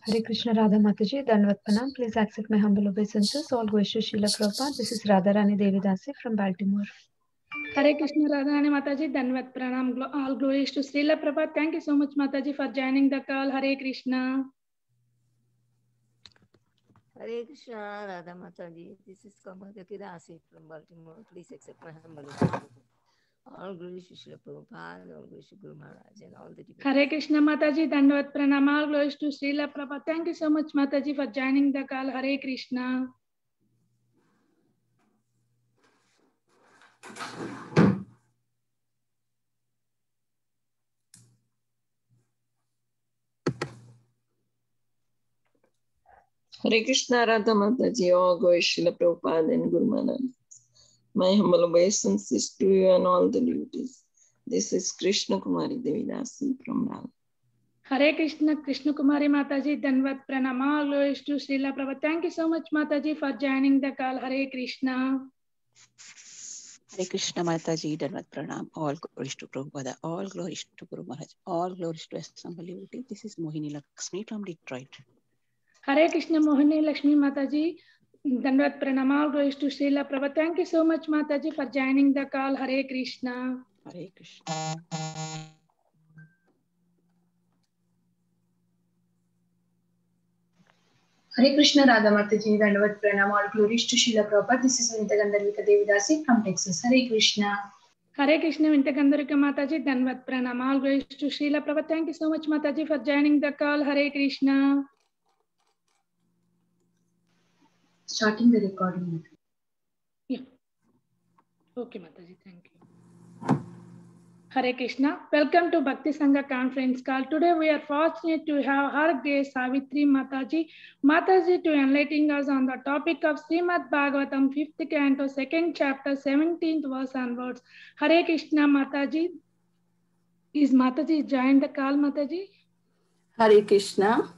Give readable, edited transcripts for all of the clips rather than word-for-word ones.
Hare Krishna Radha Mataji, Dandavat Pranam. Please accept my humble obeisances. All goes to Srila Prabhupada. This is Radharani Devi Dasi from Baltimore. Hare Krishna Radharani Mataji, Dandavat Pranam. All glories to Srila Prabhupada. Thank you so much Mataji for joining the call. Hare Krishna. Hare Krishna Radha Mataji. This is Savitri Devi Dasi from Baltimore. Please accept my humble obeisances. All glories to Srila Prabhupada, all glories to Guru Maharaj and all the devotees. Hare Krishna Mataji, Dandavat Pranam. All glories to Srila Prabhupada. Thank you so much Mataji for joining the call. Hare Krishna. Hare Krishna Radha Mataji, all glories to Srila Prabhupada and Guru Maharaj. My humble obeisances to you and all the devotees. This is Krishna Kumari Devi Dasi from Ral. Hare Krishna, Krishna Kumari Mataji, Dandavat Pranam. All glories to Srila Prabhupada. Thank you so much Mataji for joining the call. Hare Krishna. Hare Krishna Mataji, Dandavat Pranam. All glories to Prabhupada, all glories to Guru Maharaj, all glories to assembled devotee. This is Mohini Lakshmi from Detroit. Hare Krishna Mohini Lakshmi Mataji, Dandavat Pranam. All glories to Srila Prabhupada. Thank you so much Mataji for joining the call. Hare Krishna. Hare Krishna. Hare Krishna Radha Mataji, Dandavat Pranam. All glories to Srila Prabhupada. This is Vinita Gandharvika Devi Dasi from Texas. Hare Krishna. Hare Krishna Vinita Gandharvika Mataji, Dandavat Pranam. All glories to Srila Prabhupada. Thank you so much Mataji for joining the call. Hare Krishna. Starting the recording. Yeah. Okay Mataji, thank you. Hare Krishna. Welcome to Bhakti Sangha conference call. Today we are fortunate to have our guest Savitri Mataji to enlightening us on the topic of Srimad Bhagavatam 5th canto 2nd chapter 17th verse onwards. Hare Krishna Mataji. Is Mataji joined the call Mataji? Hare Krishna.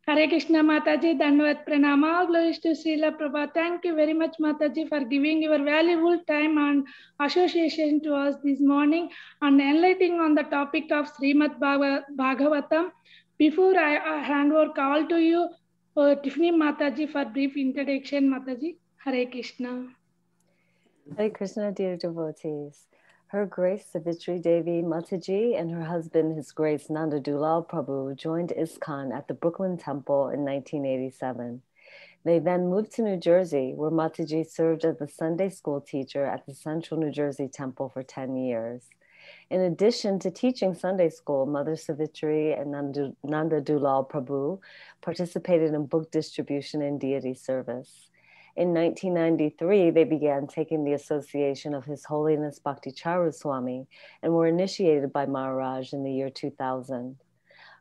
Hare Krishna Mataji, Dandavat Pranam. All glories to Srila Prabhupada. Thank you very much Mataji for giving your valuable time and association to us this morning and enlightening on the topic of Srimad Bhagavatam. Before I hand over call to you, Tiffany Mataji for brief introduction Mataji. Hare Krishna. Hare Krishna, dear devotees. Her Grace Savitri Devi Mataji and her husband, His Grace Nanda Dulal Prabhu, joined ISKCON at the Brooklyn Temple in 1987. They then moved to New Jersey, where Mataji served as the Sunday school teacher at the Central New Jersey Temple for 10 years. In addition to teaching Sunday school, Mother Savitri and Nanda Dulal Prabhu participated in book distribution and deity service. In 1993, they began taking the association of His Holiness Bhakti Charu Swami and were initiated by Maharaj in the year 2000.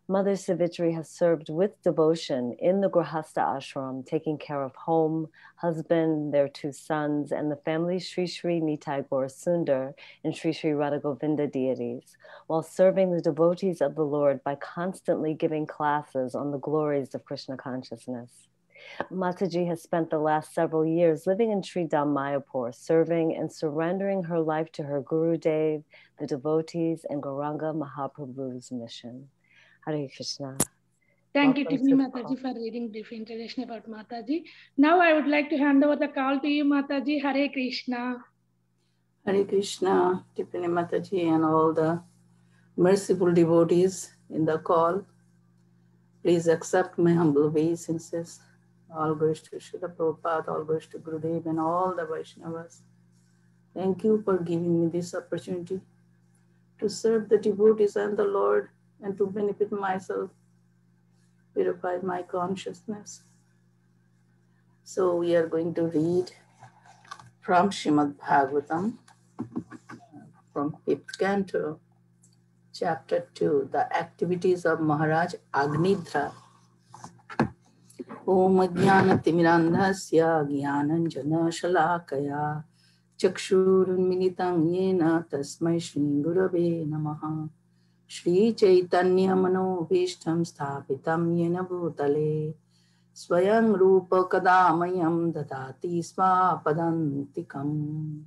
Mother Savitri has served with devotion in the Grahastha ashram, taking care of home, husband, their 2 sons, and the family Sri Sri Nitai Gaur Sundar and Sri Sri Radha Govinda deities, while serving the devotees of the Lord by constantly giving classes on the glories of Krishna consciousness. Mataji has spent the last several years living in Sri Dham Mayapur, serving and surrendering her life to her Guru Dev, the devotees, and Gauranga Mahaprabhu's mission. Hare Krishna. Thank you, Tiffany Mataji, for reading brief introduction about Mataji. Now I would like to hand over the call to you, Mataji. Hare Krishna. Hare Krishna, Tiffany Mataji, and all the merciful devotees in the call. Please accept my humble obeisances. All glories to Srila Prabhupada, all glories to Gurudev and all the Vaishnavas. Thank you for giving me this opportunity to serve the devotees and the Lord and to benefit myself, purify my consciousness. So we are going to read from Srimad Bhagavatam, from 5th canto, chapter 2, the activities of Maharaj Agnidhra. Om Ajnana Timirandhasya Jnananjana Shalakaya Chakshurunmilitam Yena Tasmai Shri Gurave Namaha Shri Chaitanya Manobhishtam Sthapitam Yena Bhutale Swayam Rupa Kadamayam Dadati Swapadantikam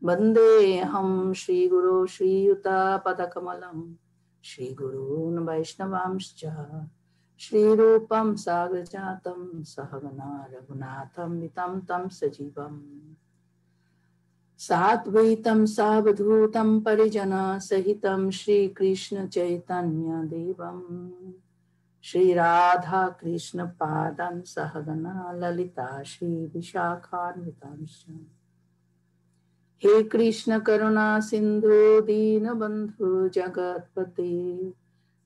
Vandeham Shri Guru Shri Yuta Padakamalam Shri Gurun Vaishnavamscha Shri Rupam Sagrajatam Sahagana Raghunatham Vitam Tam Sajivam Satvaitam Savadhutam Parijana Sahitam Shri Krishna Chaitanya Devam Shri Radha Krishna Padan Sahagana Lalita Shri Vishakhanvitamscha He Krishna Karuna Sindhu Dinabandhu Jagatpate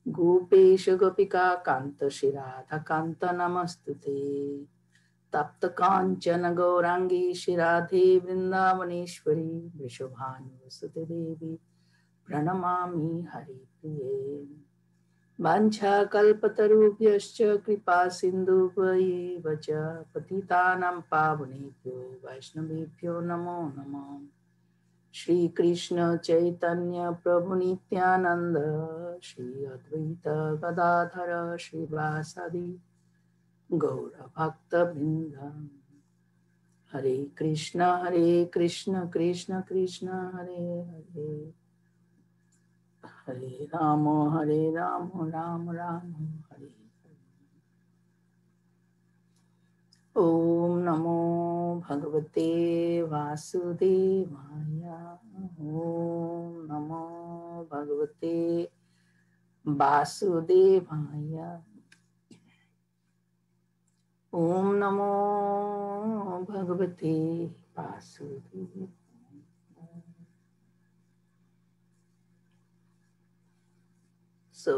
Gopesha Gopika Kanta Shri Radha Kanta Namastute Tapta Kanchana Gaurangi Shri Radhe Vrindavaneshwari Vrishabhanu Vasute Devi Pranamami Hari Priye Vancha Kalpatarubhyascha Kripa Sindhubhayeva Cha Patitanam Pavanebhyo Vaishnavebhyo Namo Namo Shri Krishna Chaitanya Prabhu Nityananda Shri Advaita Gadadhara Shri Vasadi Gaura Bhakta Vrinda Hare Krishna Krishna Krishna Hare Hare Hare Rama Rama Rama Hare Om Namo Bhagavate Vasudevaya Om Namo Bhagavate Vasudevaya Om Namo Bhagavate Vasudevaya. So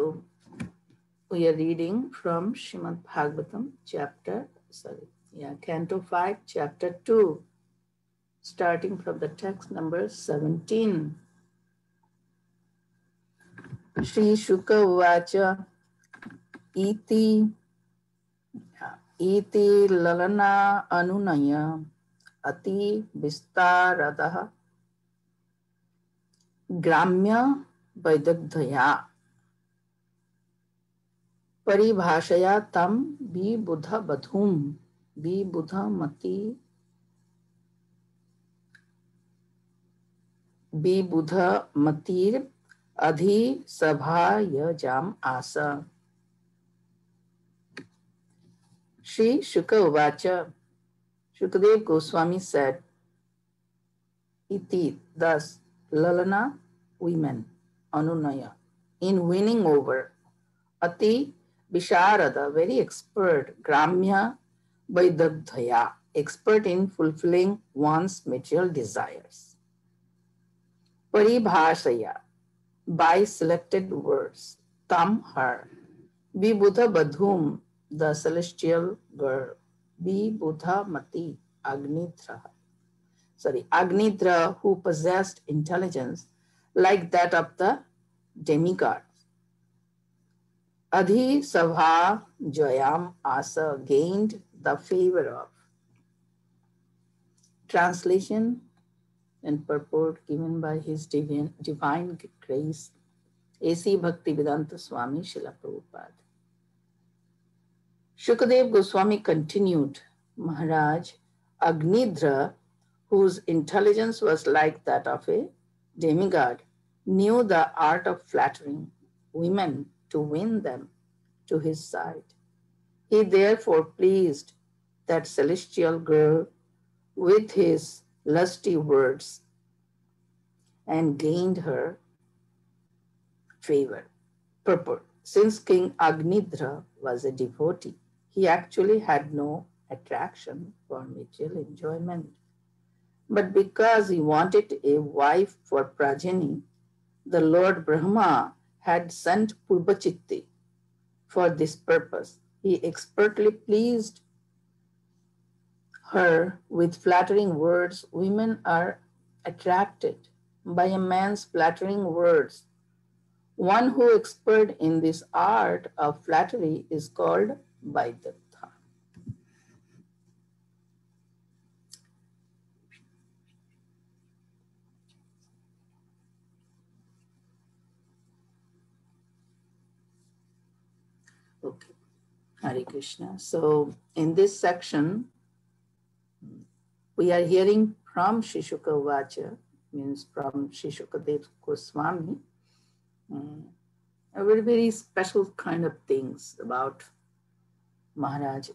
we are reading from Srimad Bhagavatam Canto 5, Chapter 2, starting from the text number 17. Shri Shuka Uvacha Iti Lalana Anunaya Ati Vistaradaha Gramya Vaidagdhaya Paribhashaya Tam Vibudha Badhum Vibudha Mati Vibudha Matir Adhi Sabha Jam Asa. Shri Shuka Uvacha, Shukadev Goswami said, Iti, thus, Lalana, women, Anunaya, in winning over, Ati, Bisharada, very expert, Gramya, Vaidagdhaya, expert in fulfilling one's material desires. Paribhashaya, by selected words, Tam, her, Vibudha Badhum, the celestial girl, Vibudha Mati, Agnidra, who possessed intelligence like that of the demigods. Adhi Sabha Jayam Asa, gained the favor of. Translation and purport given by His divine grace, A.C. Bhaktivedanta Swami Srila Prabhupada. Shukadev Goswami continued, Maharaj, Agnidra, whose intelligence was like that of a demigod, knew the art of flattering women to win them to his side. He therefore pleased that celestial girl with his lusty words and gained her favor. Purport. Since King Agnidra was a devotee, he actually had no attraction for material enjoyment. But because he wanted a wife for progeny, the Lord Brahma had sent Purvachitti for this purpose. He expertly pleased her with flattering words. Women are attracted by a man's flattering words. One who is expert in this art of flattery is called Vaidagdha. Okay, Hare Krishna. So in this section, we are hearing from Shri Shuka Vacha, means from Shri Shukadev Goswami. very, very special kind of things about Maharaj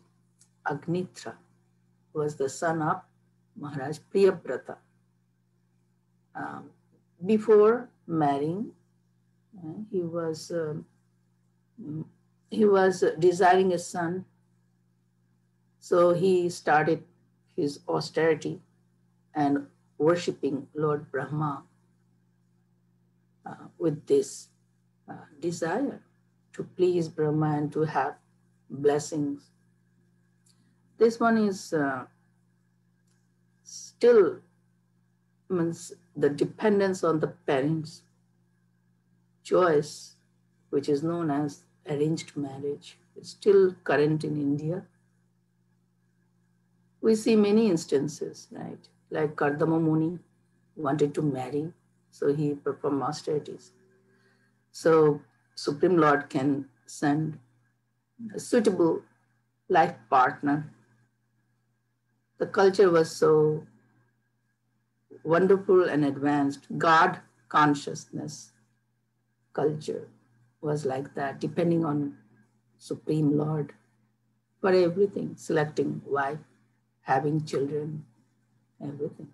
Agnitra, who was the son of Maharaj Priyabrata. Before marrying, he was desiring a son, so he started his austerity and worshipping Lord Brahma with this desire to please Brahma and to have blessings. This one is still means the dependence on the parents' choice, which is known as arranged marriage, is still current in India. We see many instances, right? Like Kardama Muni wanted to marry, so he performed austerities. So Supreme Lord can send a suitable life partner. The culture was so wonderful and advanced. God consciousness culture was like that, depending on Supreme Lord for everything, selecting wife, having children, everything.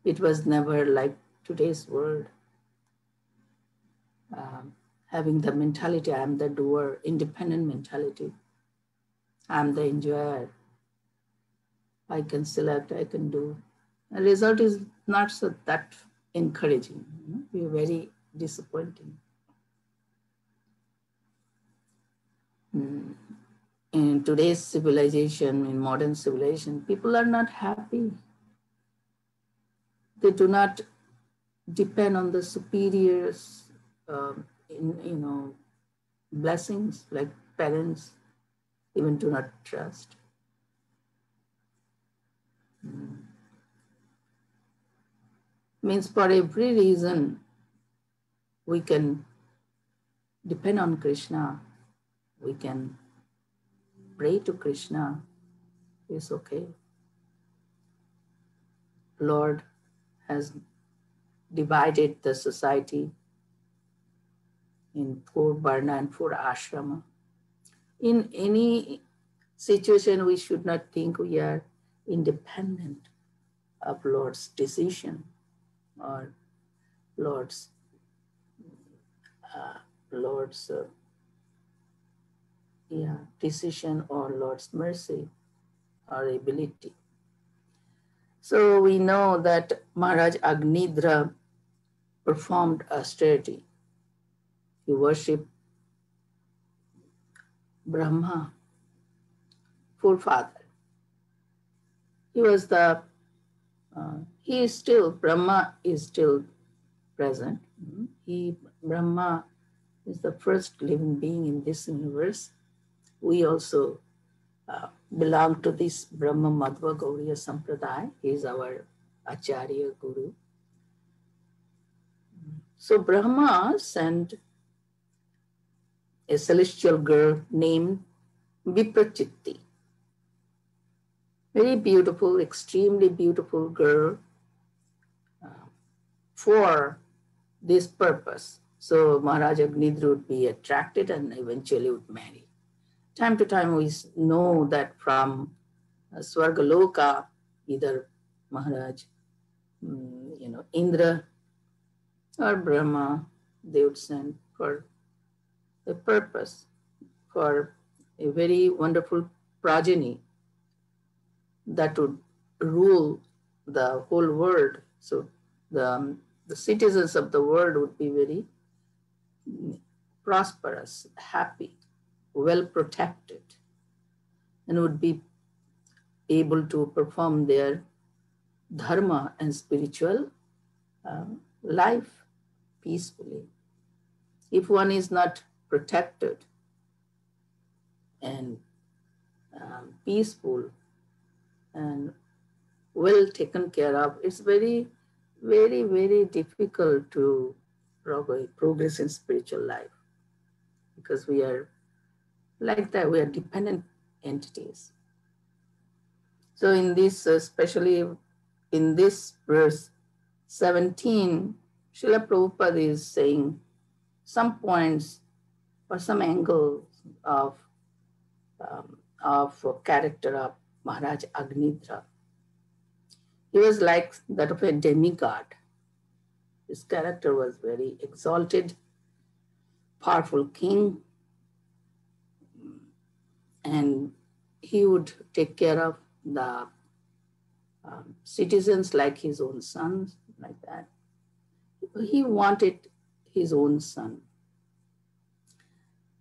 It was never like today's world, having the mentality, I am the doer, independent mentality. I am the enjoyer. I can select, I can do. The result is not so that encouraging. We're very disappointing. In today's civilization, in modern civilization, people are not happy. They do not depend on the superiors, blessings like parents, even do not trust. Means for every reason we can depend on Krishna, we can pray to Krishna, it's okay. Lord has divided the society in 4 varna and 4 ashrama. In any situation, we should not think we are independent of Lord's decision or Lord's decision or Lord's mercy or ability. So we know that Maharaj Agnidra performed austerity. He worshipped Brahma, forefather. He was Brahma is still present. Brahma is the first living being in this universe. We also belong to this Brahma Madhva Gauriya Sampradaya. He is our Acharya Guru. So Brahma sent a celestial girl named Viprachitti. Very beautiful, extremely beautiful girl for this purpose. So Maharaj Agnidra would be attracted and eventually would marry. Time to time we know that from Swargaloka, either Maharaj, Indra or Brahma, they would send for a purpose, for a very wonderful progeny that would rule the whole world. So the citizens of the world would be very prosperous, happy, well protected, and would be able to perform their dharma and spiritual life peacefully. If one is not protected and peaceful and well taken care of, it's very, very, very difficult to progress in spiritual life, because we are like that, we are dependent entities. So in this, especially in this verse 17, Srila Prabhupada is saying some points or some angles of character of Maharaj Agnidra. He was like that of a demigod. His character was very exalted, powerful king, and he would take care of the citizens like his own sons, like that. He wanted his own son.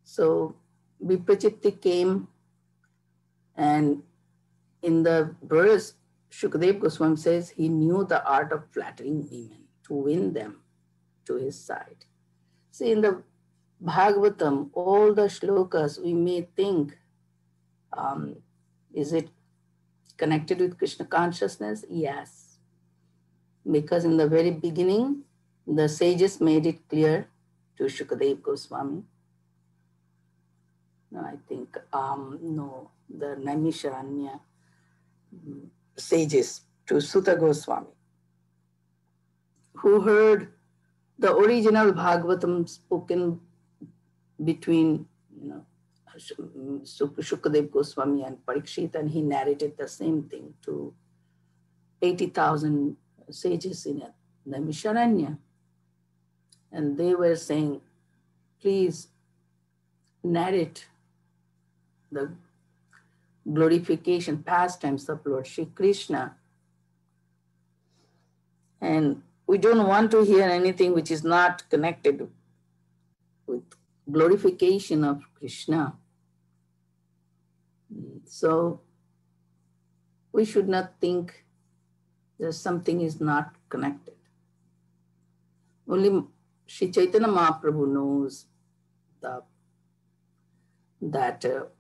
So Viprachitti came, and in the verse, Shukadev Goswami says he knew the art of flattering women to win them to his side. See, in the Bhagavatam, all the shlokas, we may think, is it connected with Krishna consciousness? Yes. Because in the very beginning, the sages made it clear to Shukadev Goswami. No, I think, no, the Naimisharanya sages to Sutta Goswami, who heard the original Bhagavatam spoken between, Shukadev Goswami and Parikshit, and he narrated the same thing to 80,000 sages in Naimisharanya. And they were saying, please narrate the glorification pastimes of Lord Shri Krishna. And we don't want to hear anything which is not connected with glorification of Krishna. So we should not think that something is not connected. Only Sri Chaitanya Mahaprabhu knows that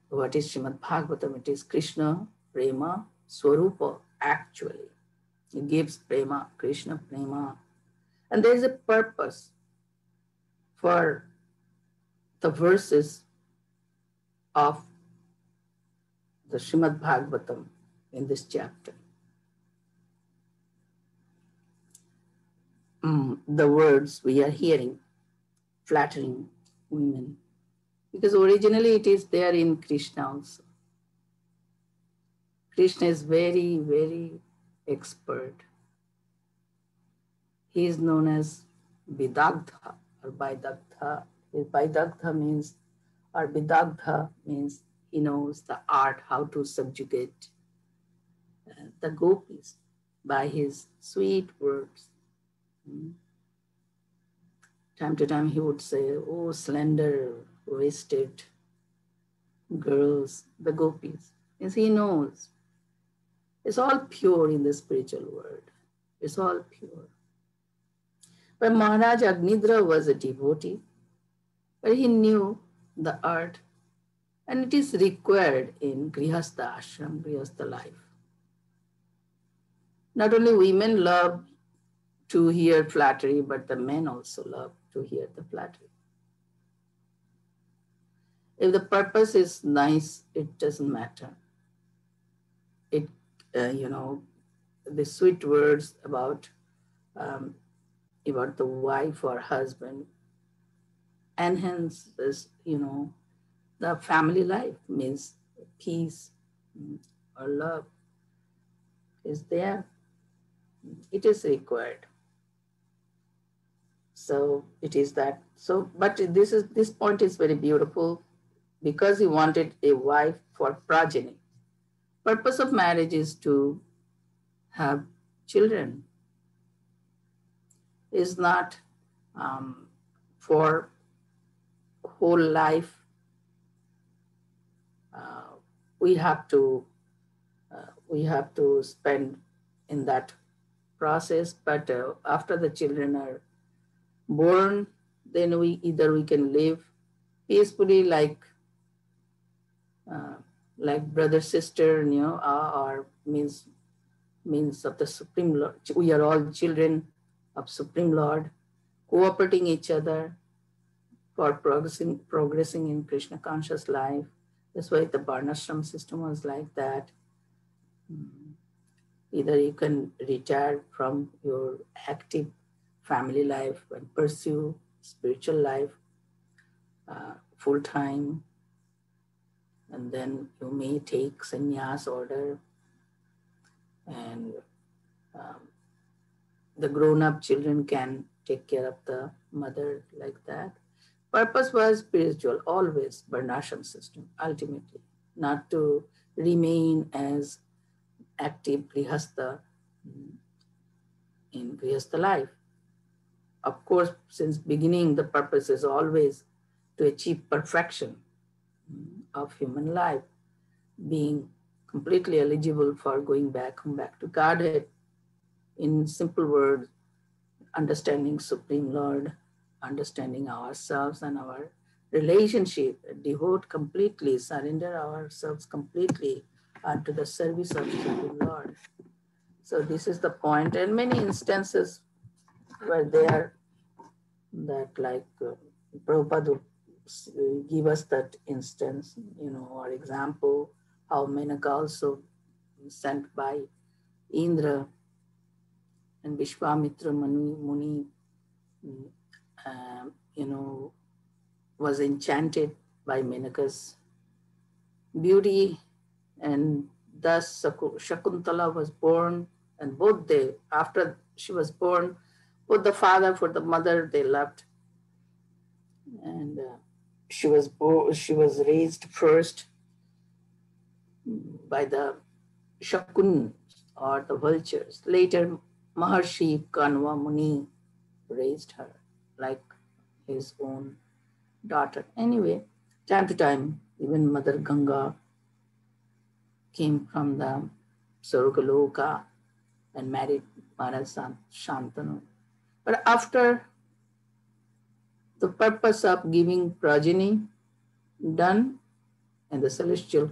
what is Srimad Bhagavatam. It is Krishna Prema Swarupa, actually. He gives Prema, Krishna Prema. And there is a purpose for the verses of the Srimad Bhagavatam in this chapter. The words we are hearing, flattering women, because originally it is there in Krishna also. Krishna is very, very expert. He is known as Vidagdha or Vaidagdha. Vaidagdha means, or Vidagdha means he knows the art how to subjugate the gopis by his sweet words. Time to time he would say, oh, slender-waisted girls, the gopis. As he knows, it's all pure in the spiritual world. It's all pure. But Maharaj Agnidra was a devotee, but he knew the art, and it is required in Grihastha ashram, Grihastha life. Not only women love to hear flattery, but the men also love to hear the flattery. If the purpose is nice, it doesn't matter. It, the sweet words about the wife or husband enhances, the family life, means peace or love is there. It is required. So it is that. So, but this point is very beautiful, because he wanted a wife for progeny. Purpose of marriage is to have children. Is not for whole life. We have to spend in that process. But after the children are born, then we can live peacefully like brother, sister, or means of the Supreme Lord. We are all children of Supreme Lord, cooperating each other for progressing in Krishna conscious life. That's why the Varnashram system was like that. Either you can retire from your active family life and pursue spiritual life, full time, and then you may take sannyas order, and the grown-up children can take care of the mother like that. Purpose was spiritual, always Varnashram system, ultimately, not to remain as active grihastha in grihastha life. Of course, since beginning, the purpose is always to achieve perfection of human life, being completely eligible for going back to Godhead. In simple words, understanding Supreme Lord, understanding ourselves and our relationship, devote completely, surrender ourselves completely unto the service of Supreme Lord. So this is the point, and many instances were there that like Prabhupada would give us that instance, or example, how Menaka also sent by Indra and Vishwamitra Muni was enchanted by Menaka's beauty, and thus Shakuntala was born, and both after she was born, both the father for the mother, they loved, and she was raised first by the Shakun or the vultures. Later, Maharshi Kanva Muni raised her like his own daughter. Anyway, time to time, even Mother Ganga came from the Surgaloka and married Maharaj Shantanu. But after the purpose of giving progeny done, and the celestial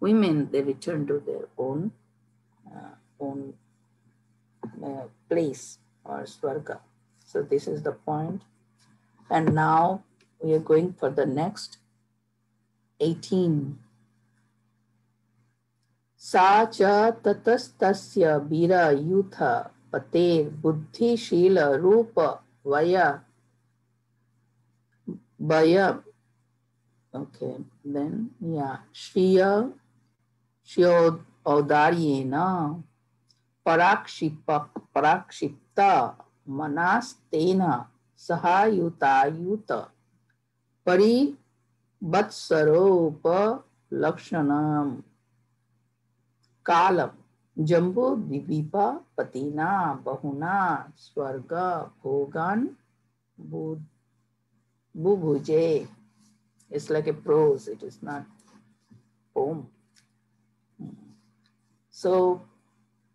women, they returned to their own place or Swarga. So this is the point. And now we are going for the next 18. Sa cha tatastasya vira yutha pater buddhi shila rupa vaya. Okay, then Shriya Audaryena Parakshipta Manastena Sahayuta Yuta Pari Vatsaropa Lakshanam Kalam Jambu Divipa Patina Bahuna Swarga Bhogan Bubuje. It's like a prose, it is not poem. So,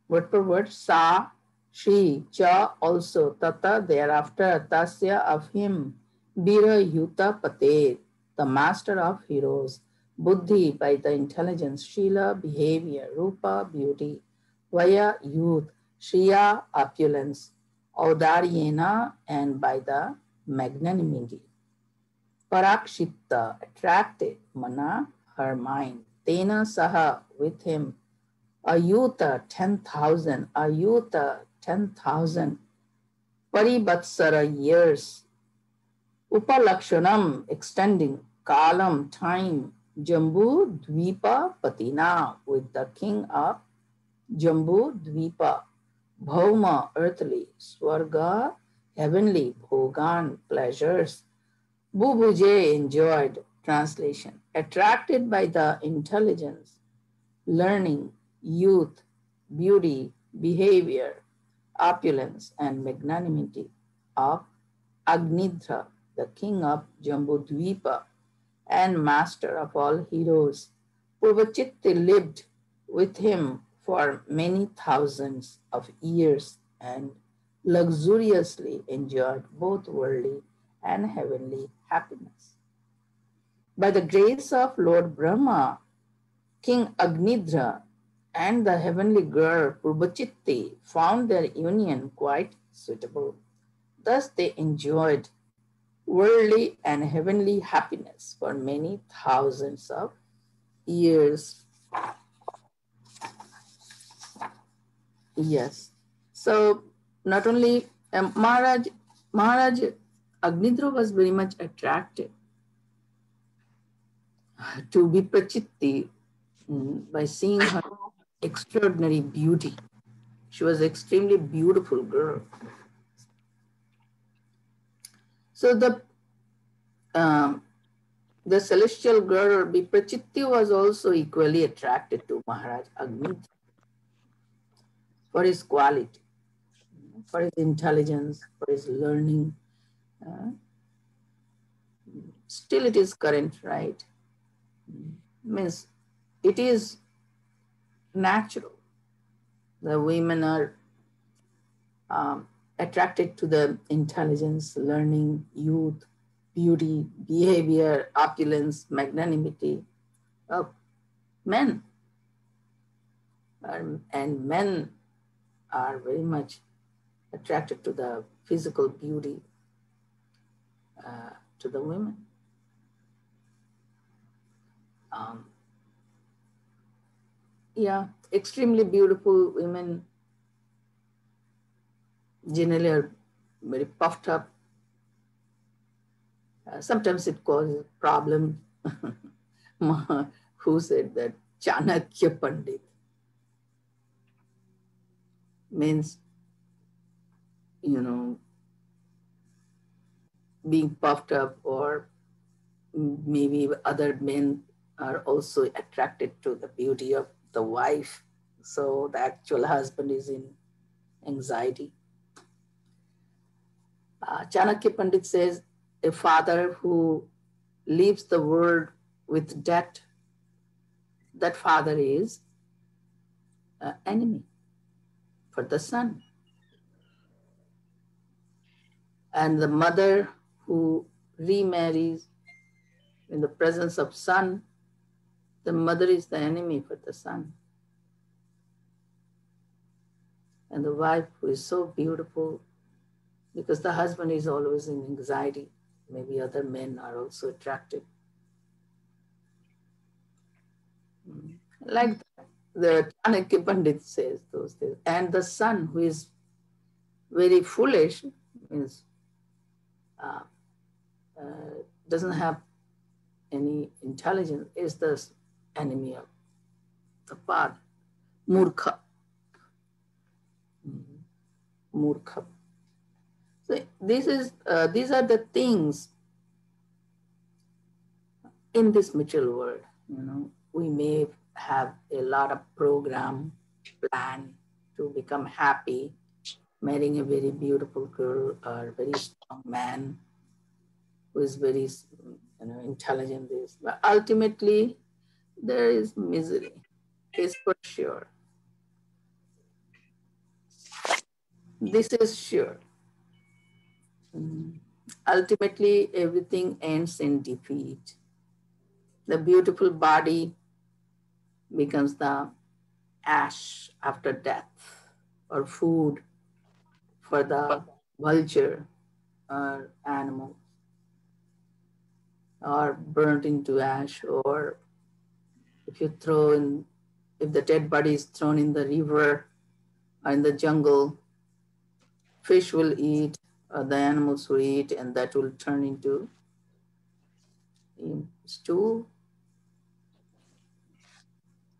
word per word, sa, she, cha, also, tata, thereafter, tasya, of him, bira, yuta, pate, the master of heroes, buddhi, by the intelligence, shila, behavior, rupa, beauty, vaya, youth, shriya, opulence, audaryena, and by the magnanimity. Parakshipta, attracted, mana, her mind, tena saha, with him, ayuta, 10,000, ayuta, 10,000, paribatsara, years, upalakshanam, extending, kalam, time, jambu, dvipa, patina, with the king of Jambu, dvipa, bhauma, earthly, swarga, heavenly, bhogan, pleasures, Bubuje, enjoyed, translation, attracted by the intelligence, learning, youth, beauty, behavior, opulence, and magnanimity of Agnidra, the king of Jambudvipa and master of all heroes. Purvachitti lived with him for many thousands of years and luxuriously enjoyed both worldly and heavenly happiness. By the grace of Lord Brahma, King Agnidra and the heavenly girl Purvachitti found their union quite suitable. Thus they enjoyed worldly and heavenly happiness for many thousands of years. Yes. So not only Maharaj Agnidra was very much attracted to be Prachitti by seeing her extraordinary beauty. She was extremely beautiful girl. So the celestial girl Viprachitti was also equally attracted to Maharaj Agni for his quality, for his intelligence, for his learning. Still it is current, right? Means it is natural. The women are attracted to the intelligence, learning, youth, beauty, behavior, opulence, magnanimity of men. And men are very much attracted to the physical beauty to the women. Yeah, extremely beautiful women generally are very puffed up. Sometimes it causes problems. Who said that? Chanakya Pandit. Means, you know, being puffed up, or maybe other men are also attracted to the beauty of the wife. So the actual husband is in anxiety. Chanakya Pandit says, a father who leaves the world with debt, that father is an enemy for the son. And the mother who remarries in the presence of son, the mother is the enemy for the son. And the wife who is so beautiful, because the husband is always in anxiety. Maybe other men are also attracted. Like the Chanakya Pandit says those things. And the son who is very foolish, means doesn't have any intelligence, is the enemy of the father. Murkha. Murkha. So these are the things in this material world. You know, we may have a lot of program plan to become happy, marrying a very beautiful girl or a very strong man who is very intelligent. But ultimately, there is misery, is for sure. This is sure. Ultimately, everything ends in defeat. The beautiful body becomes the ash after death, or food for the vulture or animal, or burnt into ash, or if the dead body is thrown in the river or in the jungle, fish will eat, or the animals will eat, and that will turn into stew.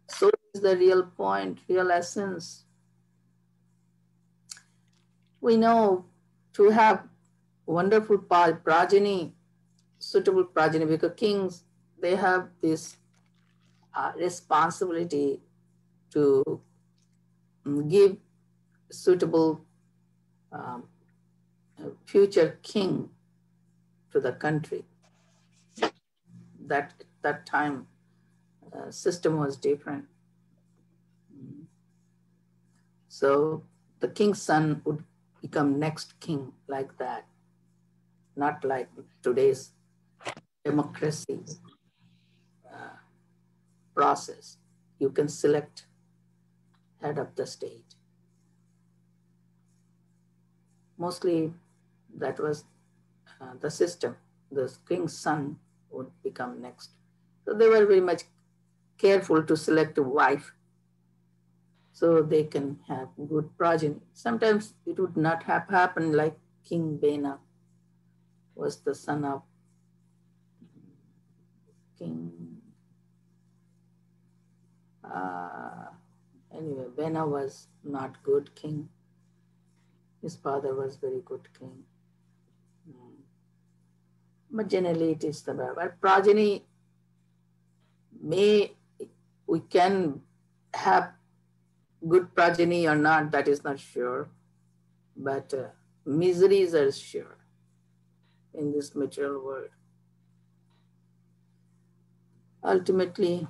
So is the real point, real essence. We know to have wonderful progeny, suitable progeny, because kings, they have this responsibility to give suitable future king to the country. That time system was different. So the king's son would become next king, like that, not like today's democracy process. You can select head of the state. Mostly that was the system. The king's son would become next. So they were very much careful to select a wife so they can have good progeny. Sometimes it would not have happened, like King Bena was the son of King Anyway, Bena was not good king. His father was very good king. But generally it is the but progeny we can have good progeny or not, that is not sure. But miseries are sure in this material world. Ultimately,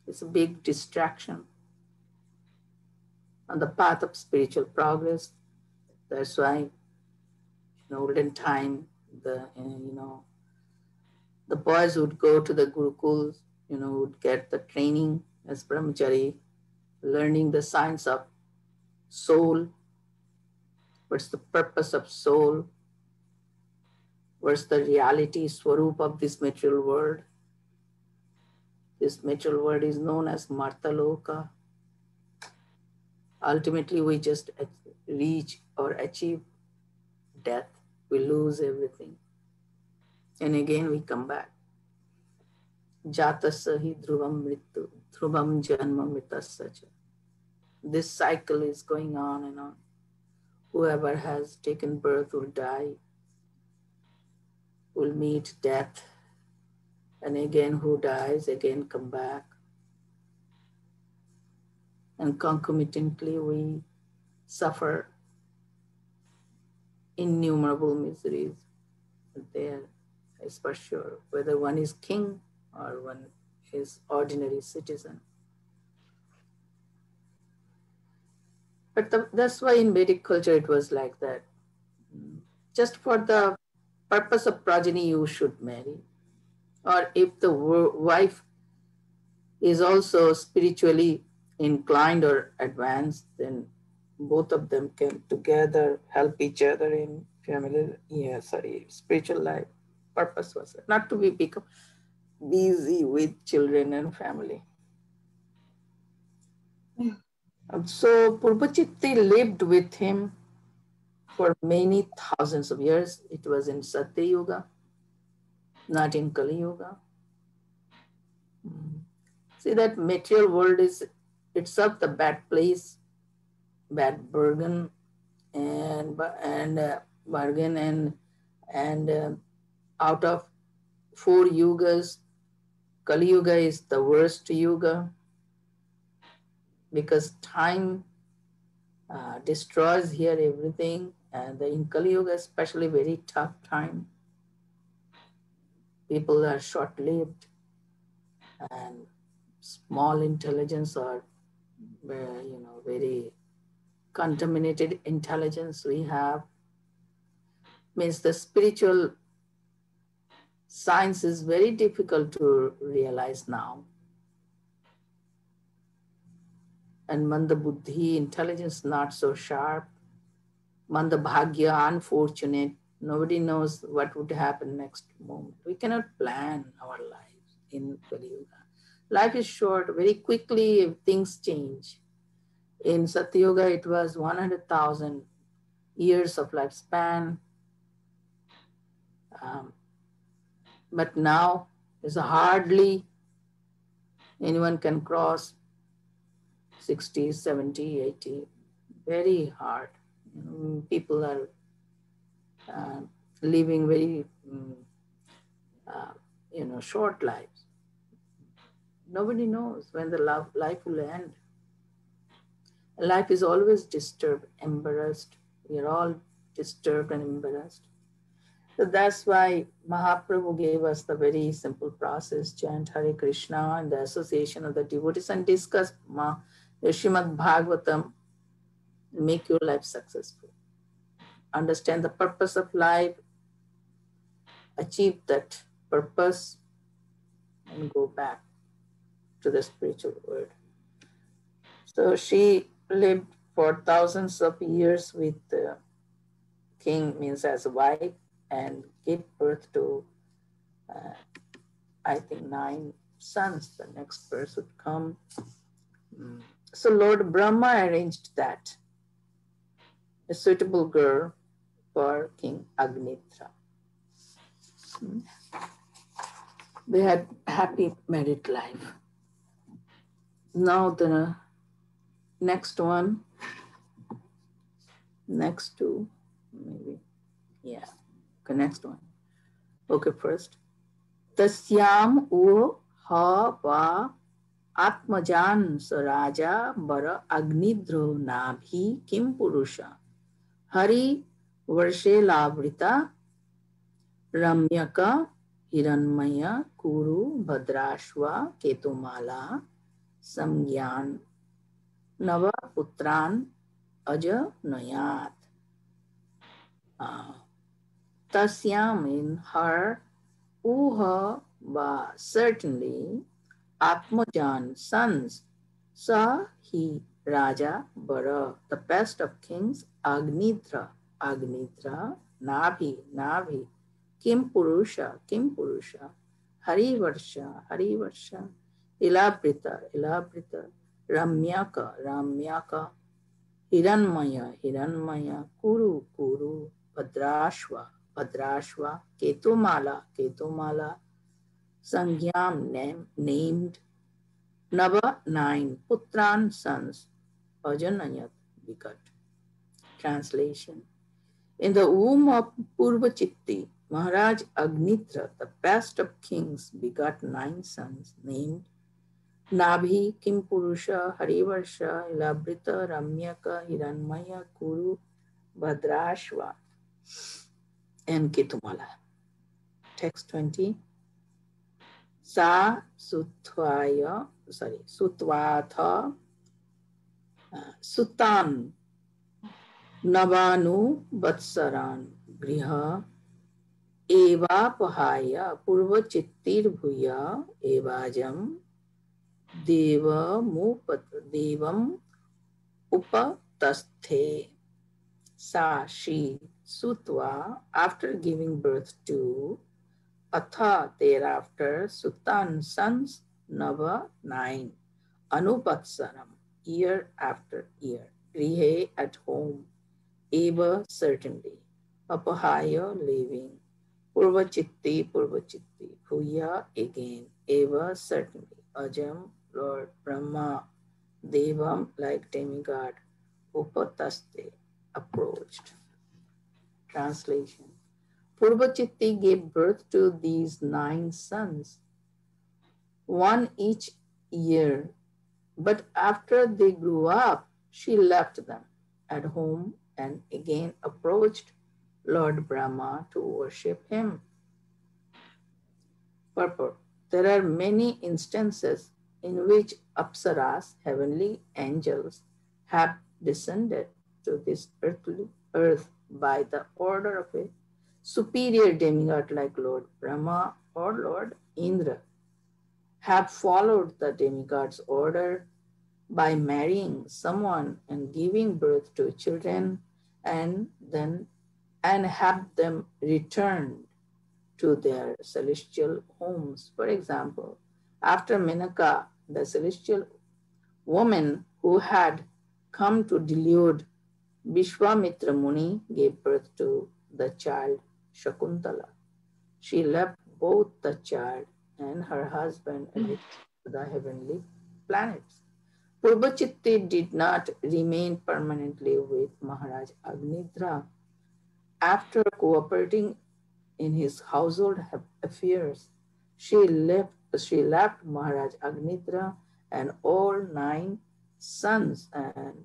it's a big distraction on the path of spiritual progress. That's why in olden time, the boys would go to the gurukuls, would get the training as brahmachari, learning the science of soul. What's the purpose of soul? What's the reality, swarup of this material world? This material world is known as Martaloka. Ultimately, we just reach or achieve death. We lose everything. And again, we come back. Jatasahi dhruvam mrittu, dhruvam janma mritasya. This cycle is going on and on. Whoever has taken birth will die, will meet death. And again, who dies, again come back. And concomitantly, we suffer innumerable miseries. There is for sure, whether one is king or one is ordinary citizen. But that's why in Vedic culture it was like that. Just for the purpose of progeny, you should marry. Or if the wife is also spiritually inclined or advanced, then both of them can together help each other in spiritual life. Purpose was not to become busy with children and family. So Purvachitti lived with him for many thousands of years. It was in Satya Yuga, not in Kali Yuga. See, that material world is itself the bad place, bad bargain, and out of 4 yugas, Kali Yuga is the worst yuga because time destroys here everything, and in Kali Yuga especially very tough time. People are short-lived and small intelligence or very contaminated intelligence we have. Means the spiritual science is very difficult to realize now. And Manda Buddhi, intelligence not so sharp. Manda Bhagya, unfortunate. Nobody knows what would happen next moment. We cannot plan our lives in Kali Yuga. Life is short. Very quickly things change. In Satya Yuga, it was 100,000 years of lifespan. But now is hardly anyone can cross 60, 70, 80. Very hard. People are living very, short lives. Nobody knows when the life will end. Life is always disturbed, embarrassed. We are all disturbed and embarrassed. So that's why Mahaprabhu gave us the very simple process, chant Hare Krishna and the association of the devotees and discuss the Srimad Bhagavatam, make your life successful. Understand the purpose of life, achieve that purpose, and go back to the spiritual world. So she lived for thousands of years with the king, means as a wife, and gave birth to, I think, 9 sons. The next birth would come. So Lord Brahma arranged that, a suitable girl for King Agnitra. They had happy married life. Now the next one, next two, maybe, yeah, okay, next one. Okay, first. Tasyam u ha va atmajan sa raja bara agnidro nabhi kim purusha hari varshe lavrita ramyaka hiranmaya kuru bhadrashva ketumala samgyan nava putran aja nayat. Tasyam, in her, uha va, certainly, Atmajan, sons, sa he Raja Bara, the best of kings, Agnitra, Agnitra, Nabhi, Nabhi, Kim Purusha, Kim Purusha, Hari Varsha, Hari Varsha, Ilabrita, Ilabrita, Ramyaka, Ramyaka, Hiranmaya, Hiranmaya, Kuru, Kuru, Bhadrashva, Bhadrashva, Ketumala, Ketumala, Sangyam, named, Nava, 9, Putran, sons, Ajanayat, begot. Translation. In the womb of Purvachitti, Maharaj Agnitra, the best of kings, begot 9 sons, named Nabhi, Kimpurusha, Harivarsha, Ilabrita, Ramyaka, Hiranmaya, Kuru, Bhadrashva, and Ketumala. Text 20. Sa Sutvatha Sutan Navanu Vatsaran Griha Eva Pahaya Purva Chittir Bhuya Evajam Devam Upatasthe. Sa, she, Sutva, after giving birth to, Atha, thereafter, Sutan, sons, Nava, 9, Anupatsaram, year after year, Grihe, at home, Eva, certainly, Apahaya, leaving, Purvachitti, Purvachitti, Bhuya, again, Eva, certainly, Ajam, Lord, Brahma, Devam, like demigod, Upataste, approached. Translation. Purvachitti gave birth to these 9 sons, one each year, but after they grew up, she left them at home and again approached Lord Brahma to worship him. Purport. There are many instances in which Apsaras, heavenly angels, have descended to this earth by the order of a superior demigod like Lord Brahma or Lord Indra, have followed the demigod's order by marrying someone and giving birth to children and have them returned to their celestial homes. For example, after Menaka, the celestial woman who had come to delude Vishwamitra Muni, gave birth to the child Shakuntala. She left both the child and her husband and returned to the heavenly planets. Purvachitti did not remain permanently with Maharaj Agnidra. After cooperating in his household affairs, she left Maharaj Agnidra and all 9 sons and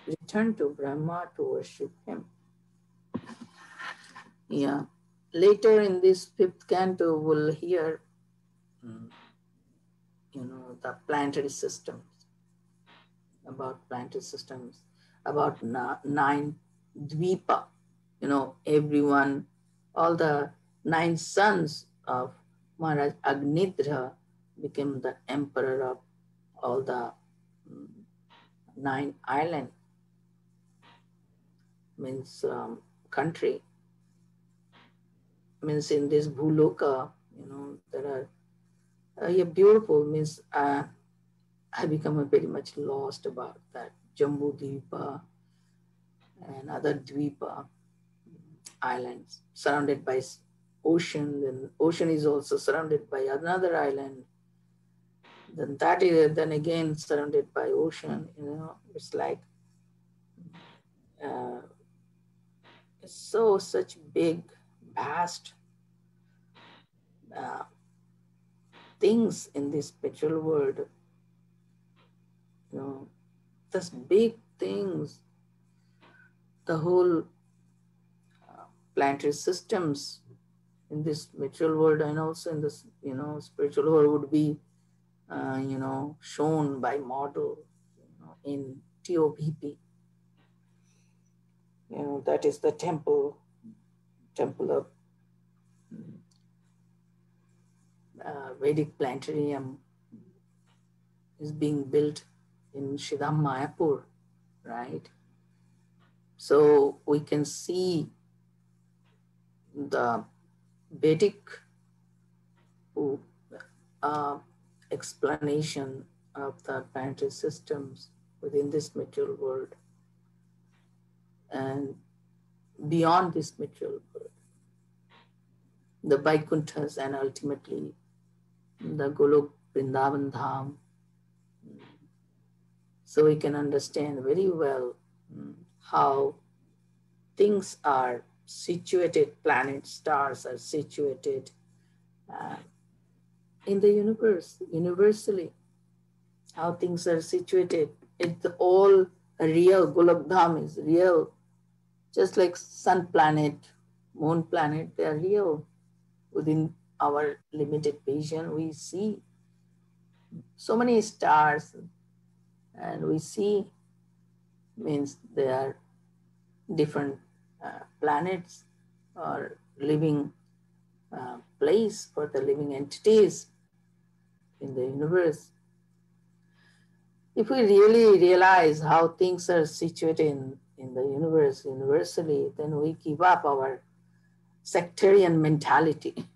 returned to Brahma to worship him. Yeah. Later in this 5th canto, we'll hear, the planetary systems, about 9 Dvipa. Everyone, all the 9 sons of Maharaj Agnidra became the emperor of all the 9 islands, means country. Means in this Bhuloka, there are beautiful, means I become very much lost about that Jambu Dvipa and other Dvipa islands surrounded by ocean, and ocean is also surrounded by another island. then that is then again surrounded by ocean. It's like it's such big, vast things in this spiritual world. Those big things, the whole planetary systems in this material world and also in this spiritual world would be shown by model in TOPP. That is the temple of Vedic planetarium is being built in Shidam Mayapur, right? So we can see the Vedic explanation of the planetary systems within this material world and beyond this material world, the Vaikunthas and ultimately the Golok Vrindavan Dham. So we can understand very well how things are situated, planets, stars are situated in the universe, universally, how things are situated. It's all real. Golok Dham is real. Just like sun planet, moon planet, they are real. Within our limited vision, we see so many stars, and we see means they are different planets or living place for the living entities in the universe. If we really realize how things are situated in the universe universally, then we give up our sectarian mentality.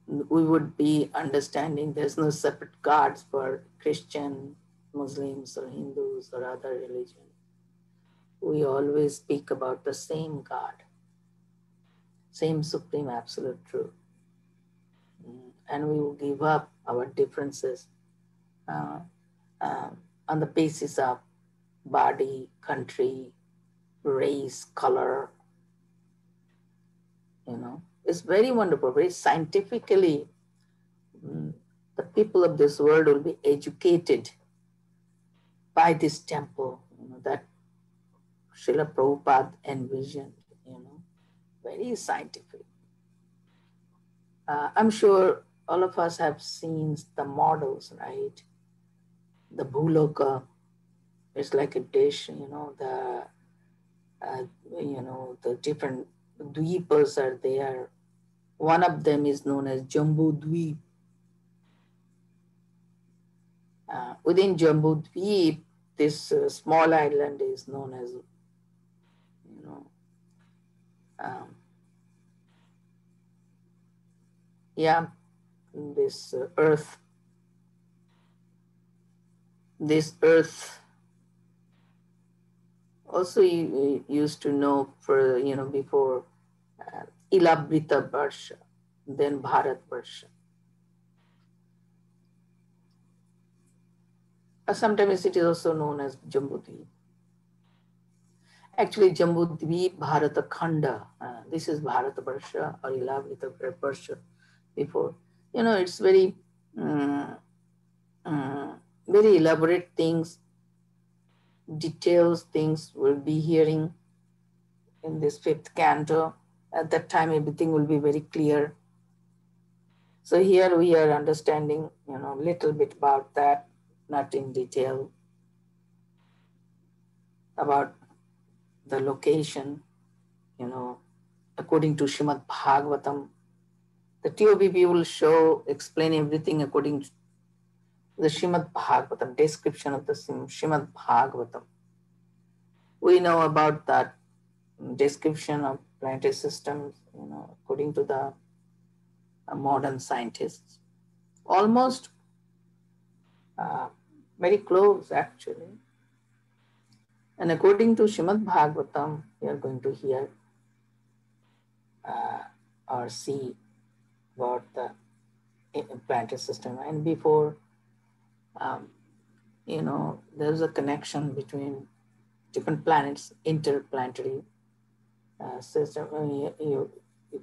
We would be understanding there's no separate gods for Christian, Muslims, or Hindus or other religions. We always speak about the same God, same supreme absolute truth. And we will give up our differences on the basis of body, country, race, color. It's very wonderful, very scientifically. The people of this world will be educated by this temple, that Srila Prabhupada envisioned, very scientific. I'm sure all of us have seen the models, right? The Bhuloka, it's like a dish, the different dweepas are there. One of them is known as Jambu Dweep. Within Jambu Dweep, this small island is known as, this earth. This earth also you used to know for, before Ilabrita Barsha, then Bharat Barsha. Sometimes it is also known as Jambudweep. Actually, Jambudweep Bharata Khanda, this is Bharat Barsha or Ilabrita Barsha before. It's very, very elaborate things, details, things we'll be hearing in this 5th canto. At that time, everything will be very clear. So here we are understanding, a little bit about that, not in detail, about the location, according to Srimad Bhagavatam. The TOBB will explain everything according to the Srimad Bhagavatam, description of the Srimad Bhagavatam. We know about that description of planetary systems, according to the modern scientists. Almost very close, actually. And according to Srimad Bhagavatam, we are going to hear or see about the planetary system. And before, there's a connection between different planets, interplanetary system. You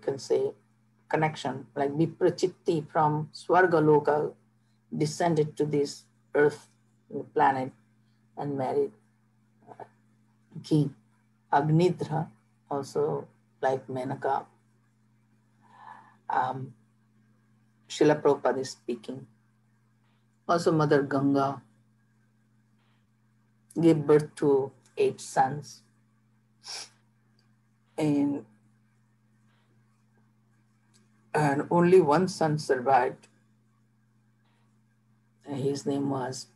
can say connection, like Viprachitti from Swargaloka descended to this earth planet and married king. Agnidra, also like Menaka. Srila Prabhupada is speaking. Also Mother Ganga gave birth to 8 sons. And only one son survived. His name was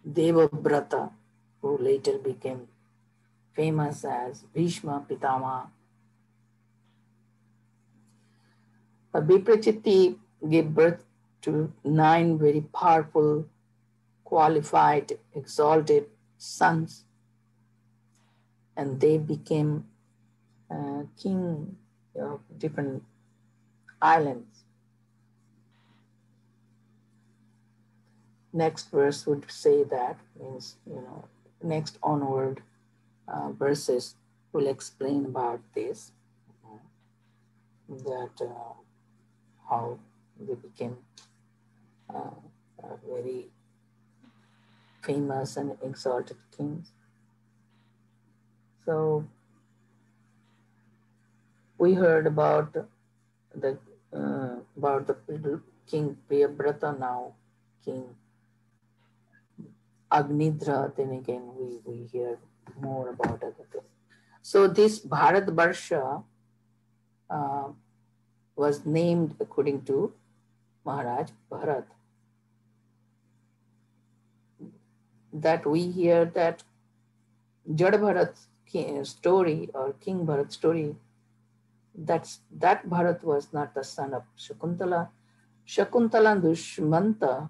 Devabrata, who later became famous as Bhishma Pitama. Viprachitti gave birth to 9 very powerful, qualified, exalted sons, and they became king of different islands. Next verse would say that, means, next onward verses will explain about this, that how they became very famous and exalted kings. So we heard about the King Priyabrata, now King Agnidra. Then again we hear more about other things. So this Bharat Barsha was named according to Maharaj Bharat. That we hear that Jad Bharat story or King Bharat story, that Bharat was not the son of Shakuntala. Shakuntala Dushmanta,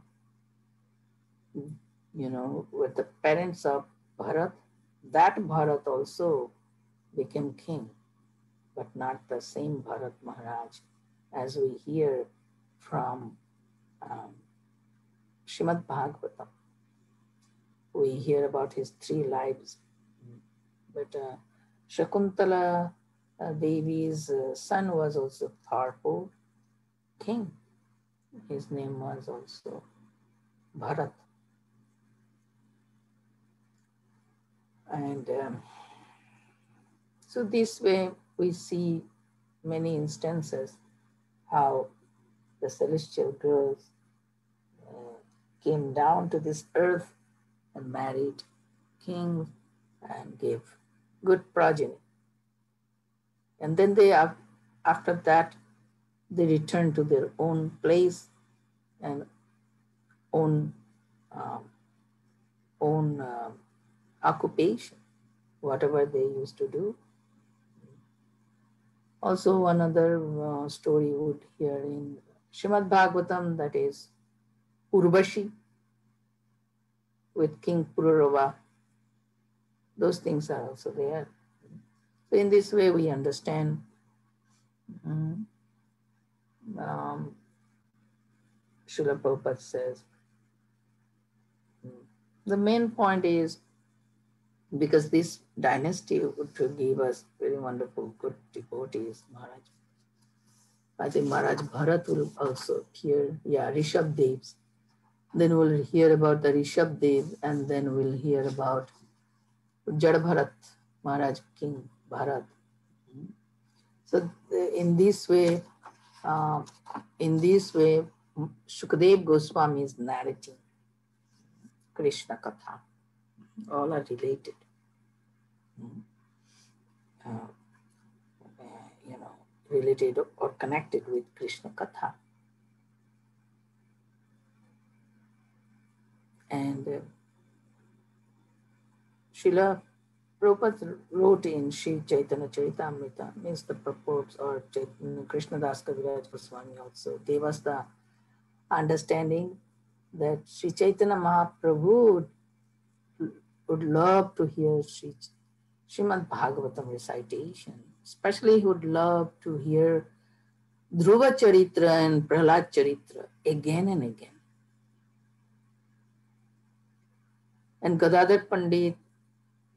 with the parents of Bharat, that Bharat also became king, but not the same Bharat Maharaj, as we hear from Srimad Bhagavatam. We hear about his 3 lives, but Shakuntala Devi's son was also powerful king. His name was also Bharat. And so this way we see many instances how the celestial girls came down to this earth and married kings and gave good progeny. And then they, after that, they returned to their own place and own occupation, whatever they used to do. Also, one other story would hear in Srimad Bhagavatam, that is Urvashi with King Pururava. Those things are also there. So in this way we understand Srila Prabhupada says, the main point is, because this dynasty would give us very wonderful, good devotees, Maharaj. I think Maharaj Bharat will also hear, Rishabh Devs. Then we'll hear about the Rishabh Dev, and then we'll hear about Jad Bharat, Maharaj King Bharat. So in this way, Shukadev Goswami is narrating Krishna Katha. All are related. Related or connected with Krishna Katha. And Srila Prabhupada wrote in Sri Chaitanya Charitamrita, means the purports, or Krishna Das Kaviraj Goswami also gave us the understanding that Sri Chaitanya Mahaprabhu would love to hear Srimad Bhagavatam recitation. Especially he would love to hear Dhruva Charitra and Prahlad Charitra again and again. And Gadadhar Pandit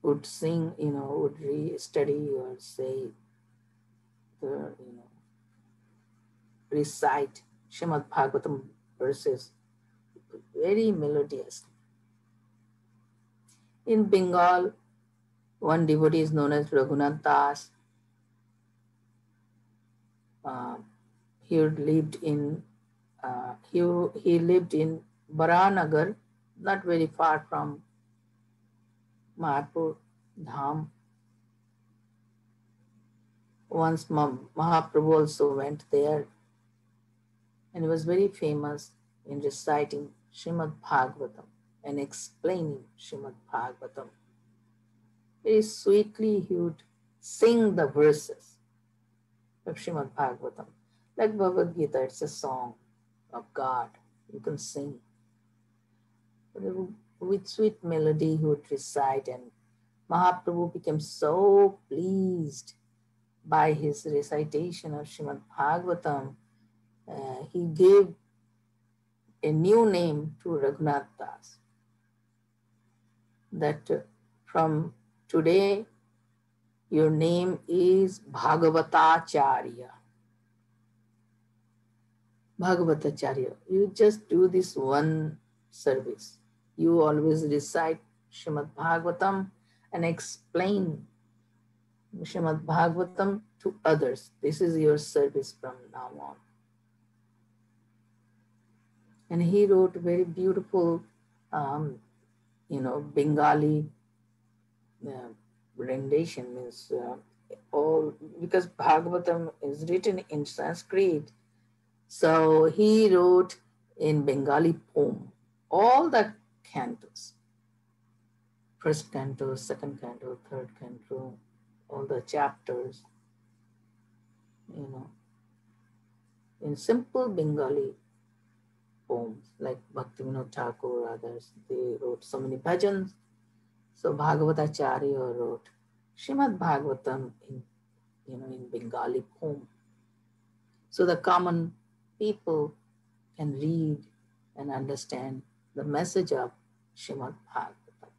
would sing, would study or say, recite Srimad Bhagavatam verses very melodiously. In Bengal, one devotee is known as Raghunath Das. He lived in Baranagar, not very far from Mayapur Dham. Once Mahaprabhu also went there, and he was very famous in reciting Srimad Bhagavatam and explaining Srimad Bhagavatam. Very sweetly he would sing the verses of Srimad Bhagavatam. Like Bhagavad Gita, it's a song of God. You can sing. With sweet melody he would recite, and Mahaprabhu became so pleased by his recitation of Srimad Bhagavatam. He gave a new name to Raghunath Das. That from today, your name is Bhagavatacharya. Bhagavatacharya. You just do this one service. You always recite Srimad Bhagavatam and explain Srimad Bhagavatam to others. This is your service from now on. And he wrote very beautiful, Bengali rendition, means because Bhagavatam is written in Sanskrit. So he wrote in Bengali poem all the cantos, first canto, second canto, third canto, all the chapters, in simple Bengali poems, like Bhaktivinoda Thakur, others, they wrote so many bhajans. So Bhagavatacharya wrote Srimad Bhagavatam in Bengali poem. So the common people can read and understand the message of Srimad Bhagavatam.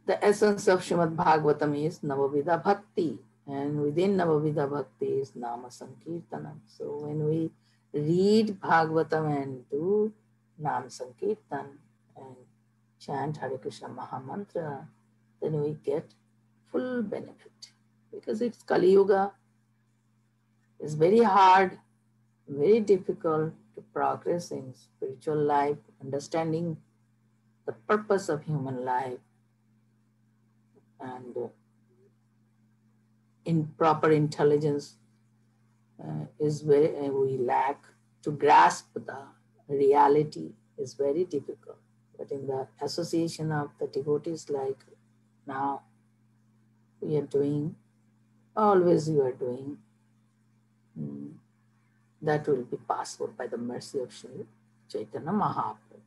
The essence of Srimad Bhagavatam is Navavidha Bhakti, and within Navavidha Bhakti is Nama Sankirtanam. So when we read Bhagavatam and do Nam Sankirtan and chant Hare Krishna Mahamantra, then we get full benefit. Because it's Kali Yuga, it's very hard, very difficult to progress in spiritual life, understanding the purpose of human life, and in proper intelligence is where we lack. To grasp the reality is very difficult. But in the association of the devotees, like now we are doing, always you are doing, that will be possible by the mercy of Sri Chaitanya Mahaprabhu.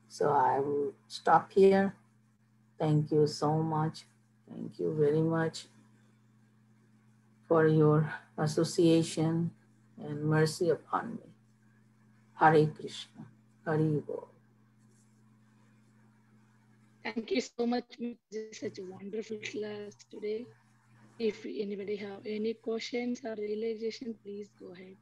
So I will stop here. Thank you so much. Thank you very much for your association and mercy upon me. Hare Krishna. Hare Bol. Thank you so much, Mataji. Such a wonderful class today. If anybody have any questions or realization, please go ahead.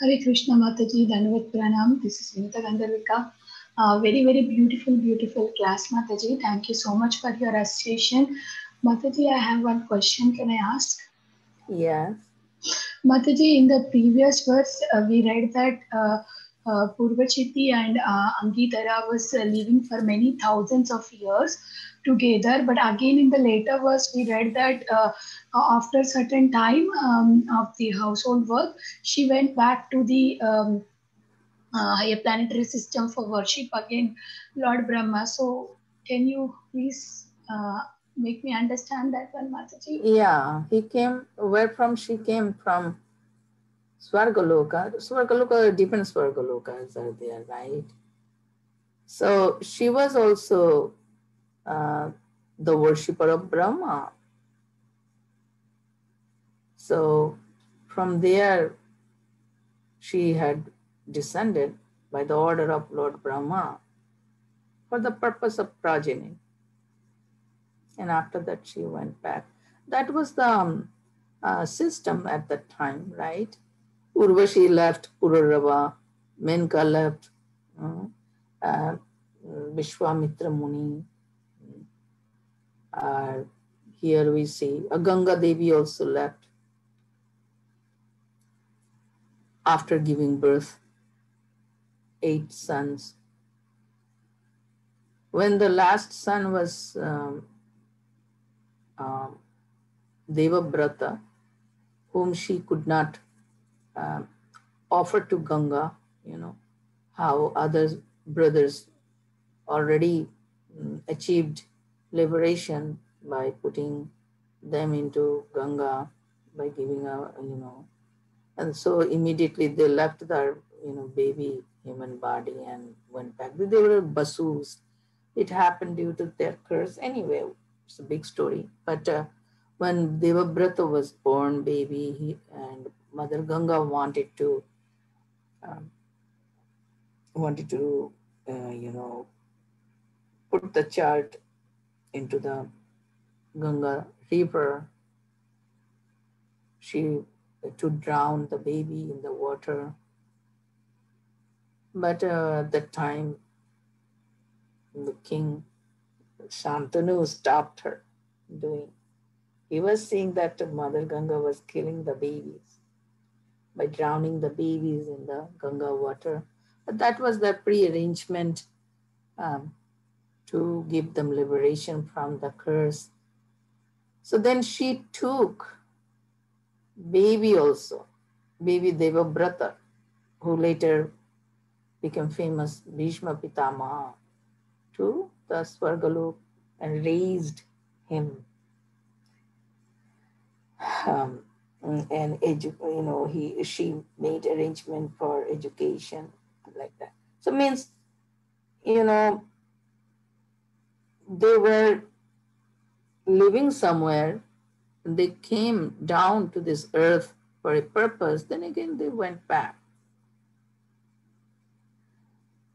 Hare Krishna Mataji, Dandavat Pranam. This is Vinita Gandharvika. Very, very beautiful class, Mataji. Thank you so much for your association. Mataji, I have one question. Can I ask? Yes. Mataji, in the previous verse, we read that Purvachiti and Angitara was living for many thousands of years together. But again, in the later verse, we read that after certain time of the household work, she went back to the higher planetary system for worship again, Lord Brahma. So, can you please make me understand that one, Mataji? Yeah, he came, where from she came from Swargaloka, different Swargalokas are there, right? So she was also the worshipper of Brahma. So from there, she had descended by the order of Lord Brahma for the purpose of progeny. And after that, she went back. That was the system at that time, right? Urvashi left Pururava, Menka left uh, Vishwamitra Muni. Here we see Ganga Devi also left after giving birth 8 sons. When the last son was Devabrata, whom she could not offer to Ganga, how other brothers already achieved liberation by putting them into Ganga, by giving and so immediately they left their baby human body and went back. They were basus. It happened due to their curse. Anyway, it's a big story. But when Devabrata was born, baby, and Mother Ganga wanted to put the child into the Ganga river. To drown the baby in the water. But at that time, the king Shantanu stopped her doing. He was seeing that Mother Ganga was killing the babies by drowning the babies in the Ganga water. But that was the pre-arrangement to give them liberation from the curse. So then she took baby also, baby Devabrata, who later became famous Bhishma Pitamaha, to the Swargalok and raised him. And she made arrangement for education like that. So means, they were living somewhere. They came down to this earth for a purpose. Then again, they went back.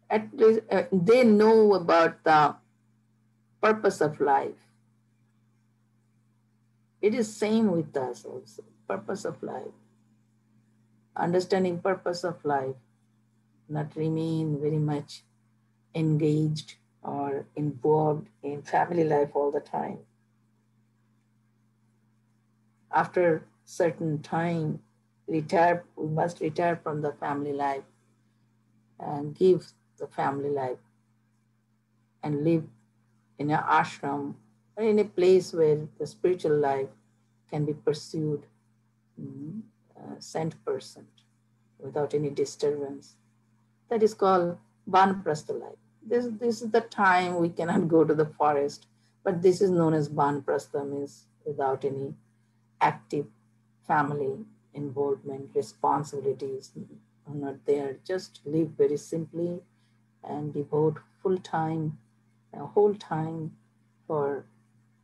At least they know about the purpose of life. It is same with us also. Purpose of life. Understanding purpose of life. Not remain very much engaged or involved in family life all the time. After certain time, we must retire from the family life and give the family life and live in an ashram or in a place where the spiritual life can be pursued 100% without any disturbance. That is called Banprastha life. This is the time we cannot go to the forest, but this is known as Banprastha, means without any active family involvement, responsibilities are not there. Just live very simply and devote whole time for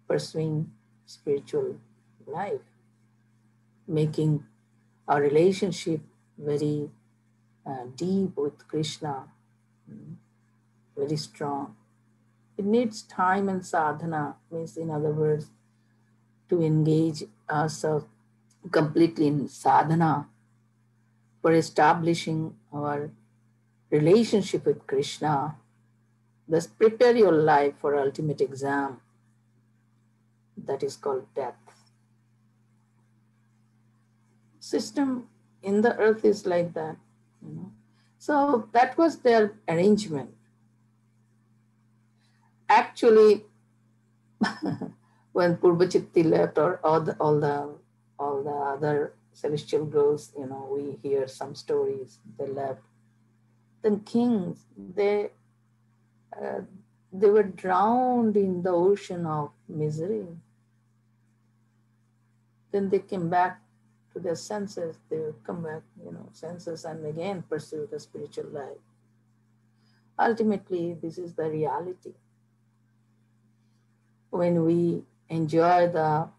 pursuing spiritual life, making our relationship very deep with Krishna, very strong. It needs time and sadhana, means in other words, to engage ourselves completely in sadhana for establishing our relationship with Krishna. Thus prepare your life for ultimate exam. That is called death. System in the earth is like that. So that was their arrangement. Actually, when Purvachitti left, or all the other celestial girls, we hear some stories, they left. Then kings, they were drowned in the ocean of misery. Then they came back to their senses, they will come back, senses, and again pursue the spiritual life. Ultimately, this is the reality. When we enjoy the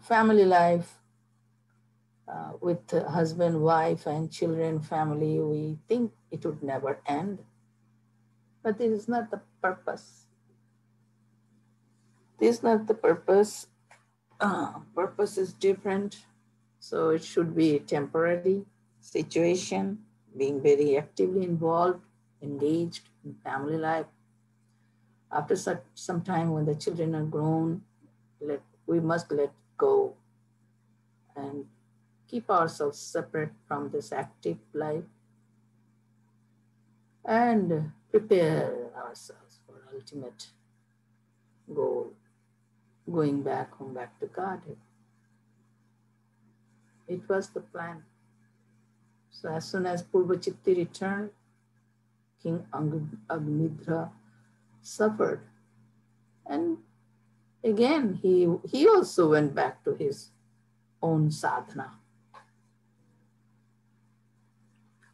family life with husband, wife, and children, family, we think it would never end. But this is not the purpose. This is not the purpose. Purpose is different. So it should be a temporary situation, being very actively involved, engaged in family life. After some time, when the children are grown, we must let go and keep ourselves separate from this active life and prepare ourselves for ultimate goal, going back home, back to Godhead. It was the plan. So as soon as Purvachitti returned, King Agnidra suffered. And again, he also went back to his own sadhana.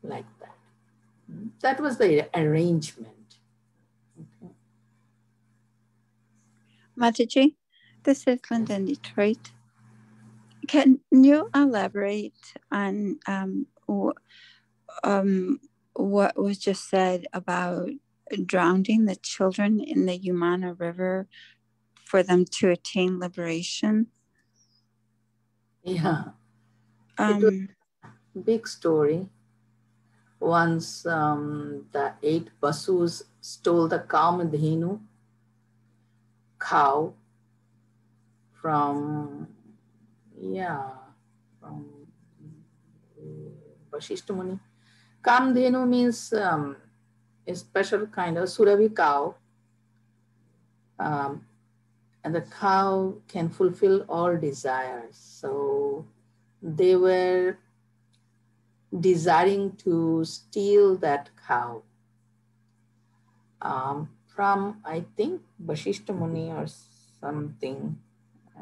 Like that. That was the arrangement. Okay. Mataji, this is Linda in Detroit. Can you elaborate on what was just said about drowning the children in the Yamuna River for them to attain liberation? Yeah. It was a big story. Once the 8 Basus stole the Kamadhenu cow from Vasishta Muni. Kamadhenu means a special kind of Surabhi cow. And the cow can fulfill all desires. So they were desiring to steal that cow from, I think, Vasishta Muni or something.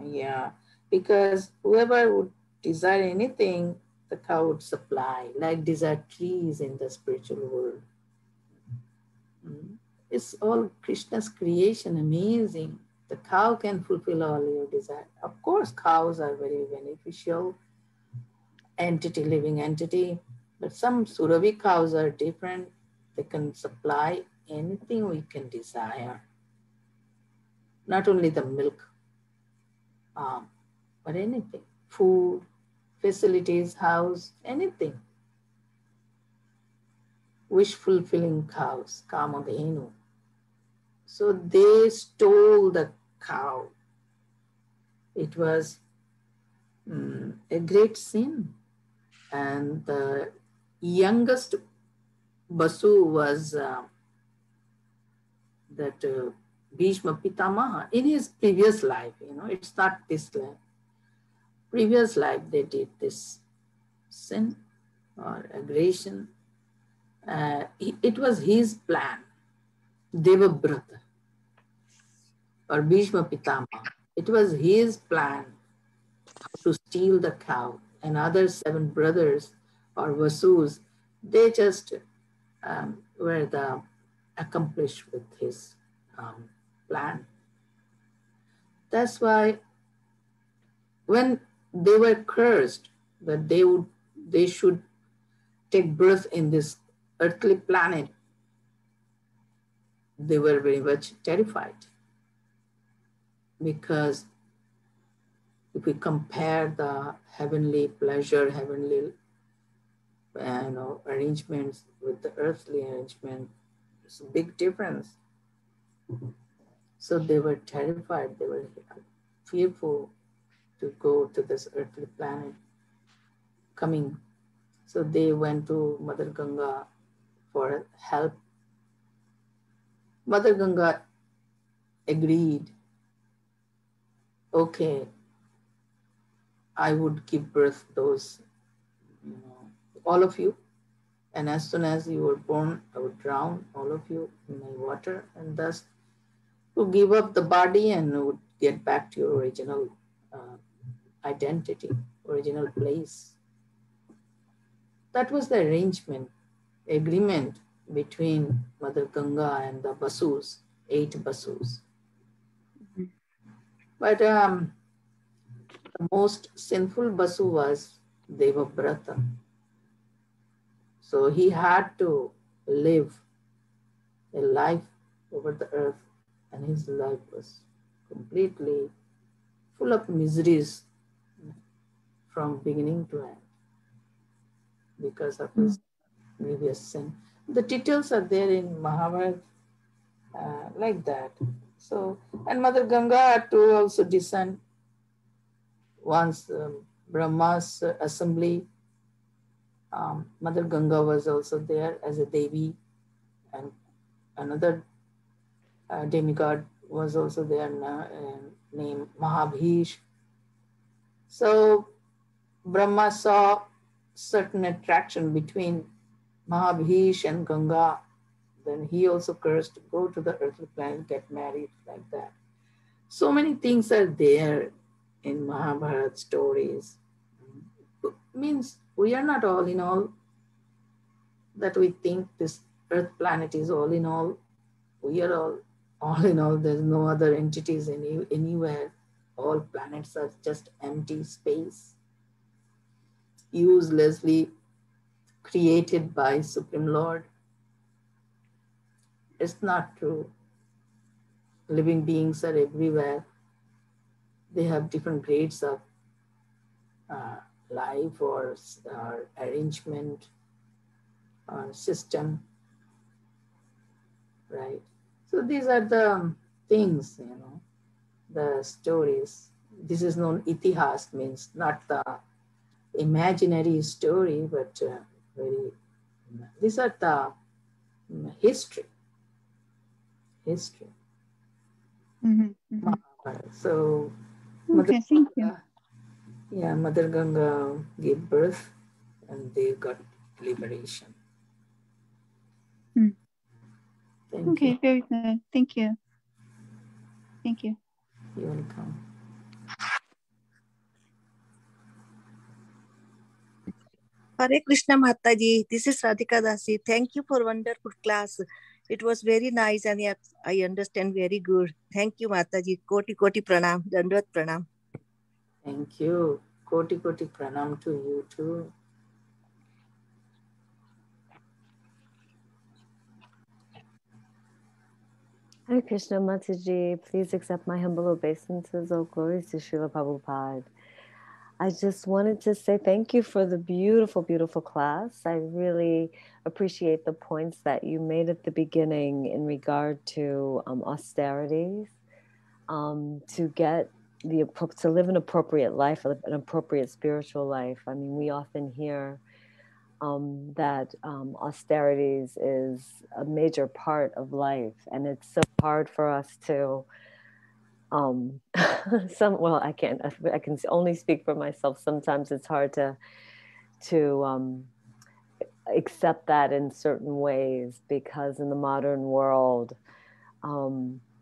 Yeah, because whoever would desire anything, the cow would supply, like desire trees in the spiritual world. It's all Krishna's creation, amazing. The cow can fulfill all your desire. Of course, cows are very beneficial entity, living entity, but some Surabhi cows are different. They can supply anything we can desire. Not only the milk, but anything. Food, facilities, house, anything. Wish-fulfilling cows, Kamadhenu. So they stole the cow. It was a great sin. And the youngest Basu was that Bhishma Pitamaha in his previous life. It's not this life. Previous life they did this sin or aggression. It was his plan. Devabrata or Bhishma Pitamaha. It was his plan to steal the cow, and other 7 brothers or Vasus, they just were accomplished with his plan. That's why when they were cursed that they should take birth in this earthly planet, they were very much terrified, because if we compare the heavenly pleasure, heavenly arrangements with the earthly arrangement, it's a big difference. So they were terrified, they were fearful to go to this earthly planet coming. So they went to Mother Ganga for help. Mother Ganga agreed, okay, I would give birth those, all of you. And as soon as you were born, I would drown all of you in my water, and thus to give up the body and would get back to your original identity, original place. That was the agreement between Mother Ganga and the Basus, 8 Basus. But the most sinful Basu was Devabrata. So he had to live a life over the earth, and his life was completely full of miseries from beginning to end because of his grievous sin. The details are there in Mahabharata like that. So, and Mother Ganga had to also descend once Brahma's assembly. Mother Ganga was also there as a Devi, and another demigod was also there named Mahabhish. So Brahma saw certain attraction between Mahabhish and Ganga. Then he also cursed, go to the earthly planet, get married, like that. So many things are there in Mahabharata stories. Means we are not all in all, that we think this earth planet is all in all. We are all in all. There's no other entities anywhere. All planets are just empty space, uselessly created by Supreme Lord. It's not true. Living beings are everywhere. They have different grades of life or arrangement or system, right? So these are the things, the stories. This is known itihas, means not the imaginary story, but these are the history. So Okay, thank you. Yeah, Mother Ganga gave birth and they got liberation. Thank you. Very good. Thank you. Thank you. You're welcome. Hare Krishna Mataji, this is Radhika Dasi. Thank you for wonderful class. It was very nice and I understand very good. Thank you Mataji. Koti koti pranam. Dandavat pranam. Thank you. Koti koti pranam to you too. Hare Krishna Mataji, please accept my humble obeisances. All glories to Srila Prabhupada. I just wanted to say thank you for the beautiful, beautiful class. I really appreciate the points that you made at the beginning in regard to austerities, to live an appropriate life, an appropriate spiritual life. I mean, we often hear that austerities is a major part of life, and it's so hard for us to I can only speak for myself. Sometimes it's hard to accept that in certain ways, because in the modern world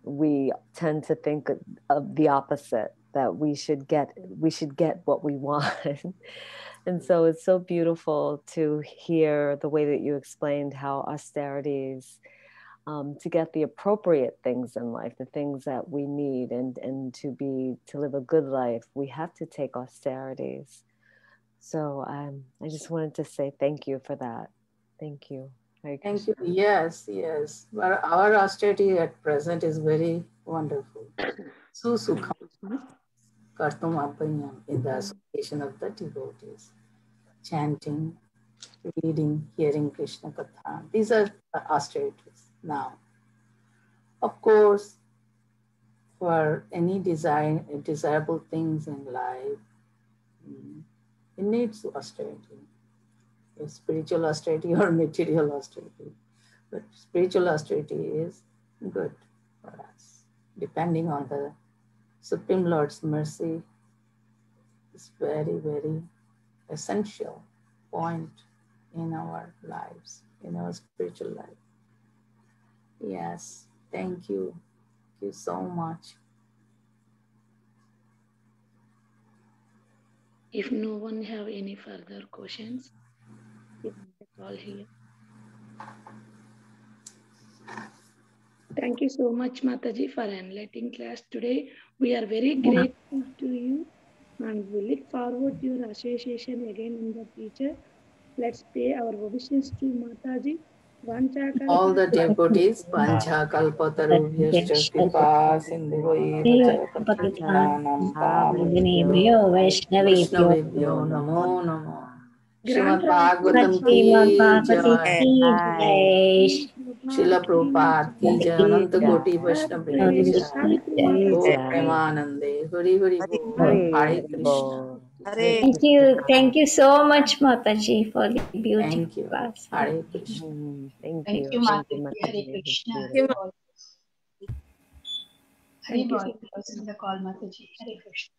we tend to think of the opposite, that we should get what we want. And so it's so beautiful to hear the way that you explained how austerities, to get the appropriate things in life, the things that we need, and to live a good life, we have to take austerities. So I just wanted to say thank you for that. Thank you. Thank you. Yes. But our austerity at present is very wonderful. Susukham kartum apanyam, in the association of the devotees. Chanting, reading, hearing Krishna Katha. These are austerities now. Of course, for any desirable things in life, it needs austerity. Spiritual austerity or material austerity. But spiritual austerity is good for us. Depending on the Supreme Lord's mercy, it's very, very essential point in our lives, in our spiritual life. Yes, thank you. Thank you so much. If no one have any further questions, we end the call here. Thank you so much, Mataji, for enlightening class today. We are very grateful to you and we look forward to your association again in the future. Let's pay our obeisance to Mataji. All the devotees, Pancha Kalpatarubhyascha Kripa Sindhuvaeva Patitanam Pavanebhyo Vaishnavebhyo Namo Namo. Srimad Bhagavatam ki jai. Srila Prabhupada ki jai. Ananta Koti Vaishnava ki jai. Gaur Premanande. Hari Hari Bol. Hare Krishna. Thank you so much, Mataji, for the beautiful Thank you. class. Hare Krishna. Thank Thank you. you, Thank you, Mataji. Hare Mataji. Krishna. Beautiful. Hari Bol. Closing the call, Mataji. Hare Krishna.